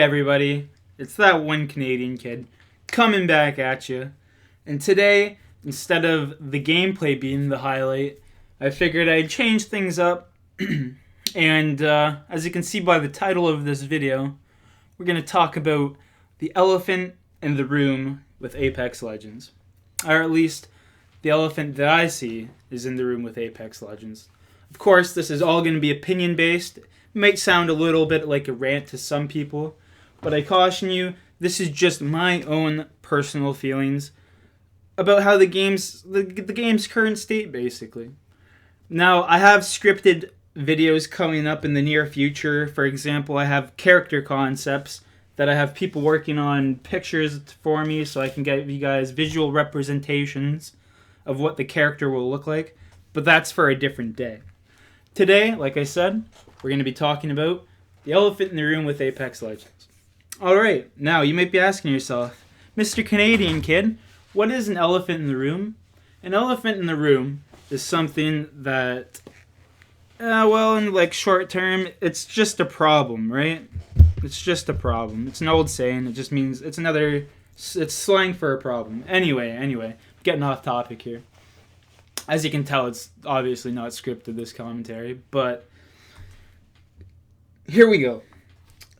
everybody, it's that one Canadian kid coming back at you. And today, instead of the gameplay being the highlight, I figured I'd change things up. And as you can see by the title of this video, we're going to talk about the elephant in the room with Apex Legends. Or at least, the elephant that I see is in the room with Apex Legends. Of course, this is all going to be opinion-based. It might sound a little bit like a rant to some people, but I caution you, this is just my own personal feelings about how the game's current state, basically. Now, I have scripted videos coming up in the near future. For example, I have character concepts that I have people working on pictures for me so I can get you guys visual representations of what the character will look like. But that's for a different day. Today, like I said, we're going to be talking about the elephant in the room with Apex Legends. Alright, now you might be asking yourself, Mr. Canadian kid, what is an elephant in the room? An elephant in the room is something that, in short term, it's just a problem, right? It's just a problem. It's an old saying. It just means it's slang for a problem. Anyway, getting off topic here. As you can tell, it's obviously not scripted, this commentary, but here we go.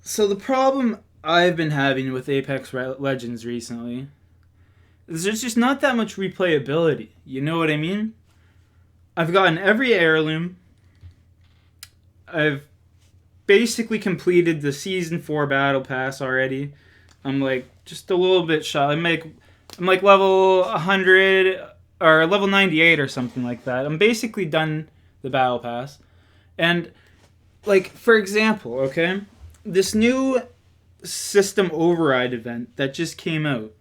So the problem I've been having with Apex Legends recently is there's just not that much replayability. You know what I mean? I've gotten every heirloom. I've basically completed the Season 4 Battle Pass already. I'm just a little bit shy. I'm level 100 or level 98 or something like that. I'm basically done the Battle Pass. And, for example, okay? This new System Override event that just came out.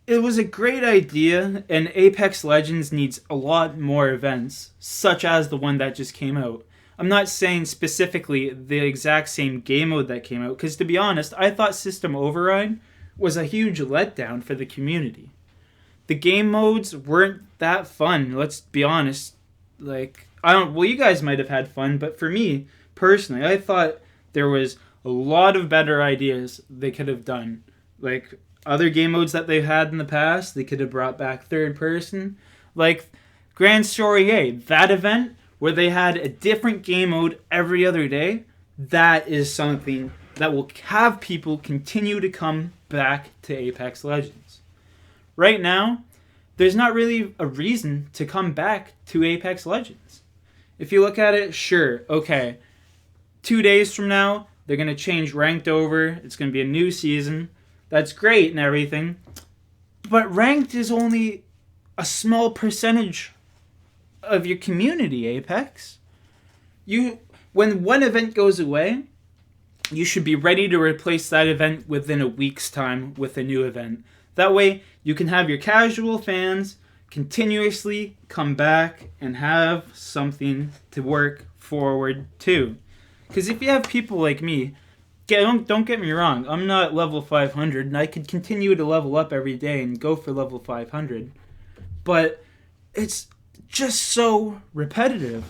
It was a great idea, and Apex Legends needs a lot more events, such as the one that just came out. I'm not saying specifically the exact same game mode that came out, because to be honest, I thought System Override was a huge letdown for the community. The game modes weren't that fun, let's be honest. You guys might have had fun, but for me, personally, I thought there was a lot of better ideas they could have done. Other game modes that they've had in the past, they could have brought back third person. Grand Story A, that event where they had a different game mode every other day, that is something that will have people continue to come back to Apex Legends. Right now, there's not really a reason to come back to Apex Legends. If you look at it, sure, okay, 2 days from now, they're going to change Ranked over, it's going to be a new season. That's great and everything, but Ranked is only a small percentage of your community, Apex. When one event goes away, you should be ready to replace that event within a week's time with a new event. That way, you can have your casual fans continuously come back and have something to work forward to. Because if you have people like me, don't get me wrong, I'm not level 500, and I could continue to level up every day and go for level 500. But it's just so repetitive.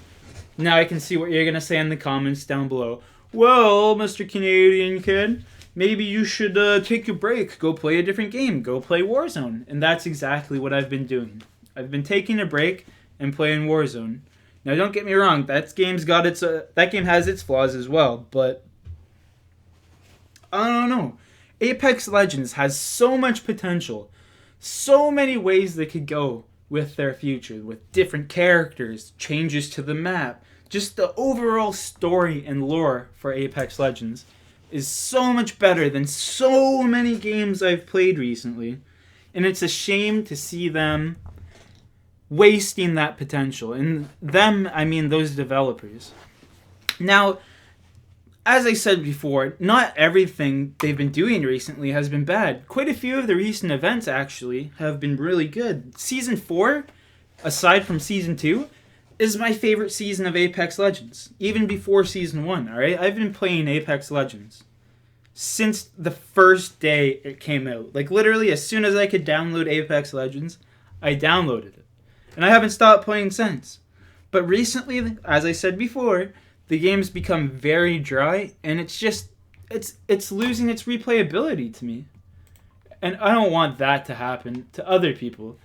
Now I can see what you're going to say in the comments down below. Well, Mr. Canadian kid, maybe you should take a break, go play a different game, go play Warzone. And that's exactly what I've been doing. I've been taking a break and playing Warzone. Now don't get me wrong, that game has its flaws as well, but I don't know. Apex Legends has so much potential. So many ways they could go with their future. With different characters, changes to the map. Just the overall story and lore for Apex Legends is so much better than so many games I've played recently. And it's a shame to see them wasting that potential. And them, I mean those developers. Now, as I said before, not everything they've been doing recently has been bad. Quite a few of the recent events, actually, have been really good. Season 4, aside from Season 2, is my favorite season of Apex Legends. Even before Season 1, alright? I've been playing Apex Legends since the first day it came out. Literally, as soon as I could download Apex Legends, I downloaded it. And I haven't stopped playing since. But recently, as I said before, the game's become very dry, and it's just it's losing its replayability to me. And I don't want that to happen to other people.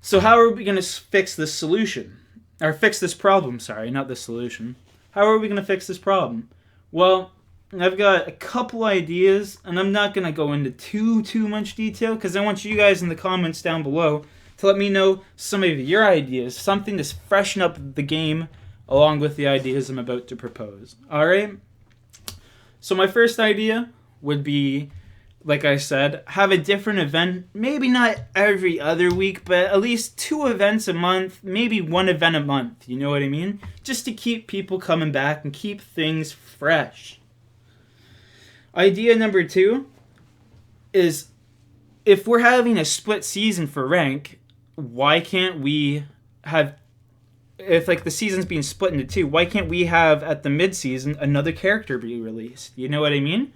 So how are we going to fix this solution? Or fix this problem, sorry, not the solution. How are we going to fix this problem? Well, I've got a couple ideas, and I'm not going to go into too much detail because I want you guys in the comments down below to let me know some of your ideas, something to freshen up the game along with the ideas I'm about to propose. Alright? So my first idea would be, like I said, have a different event, maybe not every other week, but at least 2 events a month, maybe 1 event a month, you know what I mean? Just to keep people coming back and keep things fresh. Idea number 2 is, if we're having a split season for rank, why can't we have, if like the season's being split into 2, why can't we have at the mid-season another character be released? You know what I mean?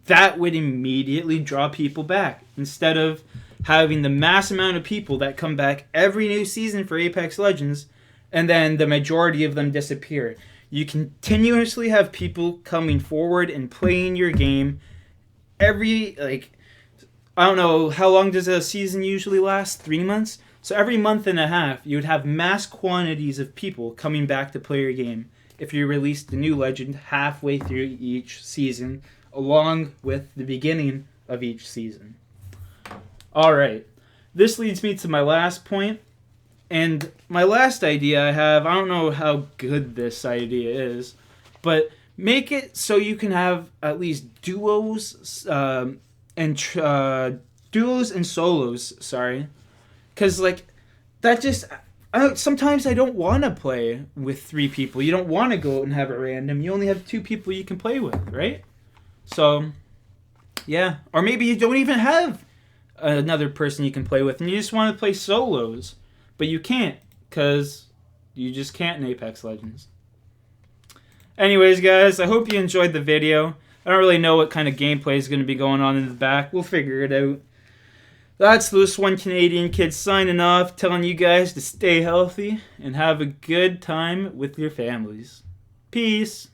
That would immediately draw people back. Instead of having the mass amount of people that come back every new season for Apex Legends, and then the majority of them disappear. You continuously have people coming forward and playing your game every, like, I don't know, how long does a season usually last? 3 months? So every month and a half, you would have mass quantities of people coming back to play your game if you released a new legend halfway through each season, along with the beginning of each season. Alright, this leads me to my last point. And my last idea I have, I don't know how good this idea is, but make it so you can have at least duos and solos, sorry. Because, like, that just, sometimes I don't want to play with 3 people. You don't want to go out and have it random. You only have 2 people you can play with, right? So, yeah. Or maybe you don't even have another person you can play with, and you just want to play solos. But you can't, because you just can't in Apex Legends. Anyways, guys, I hope you enjoyed the video. I don't really know what kind of gameplay is going to be going on in the back. We'll figure it out. That's this one Canadian kid signing off, telling you guys to stay healthy and have a good time with your families. Peace.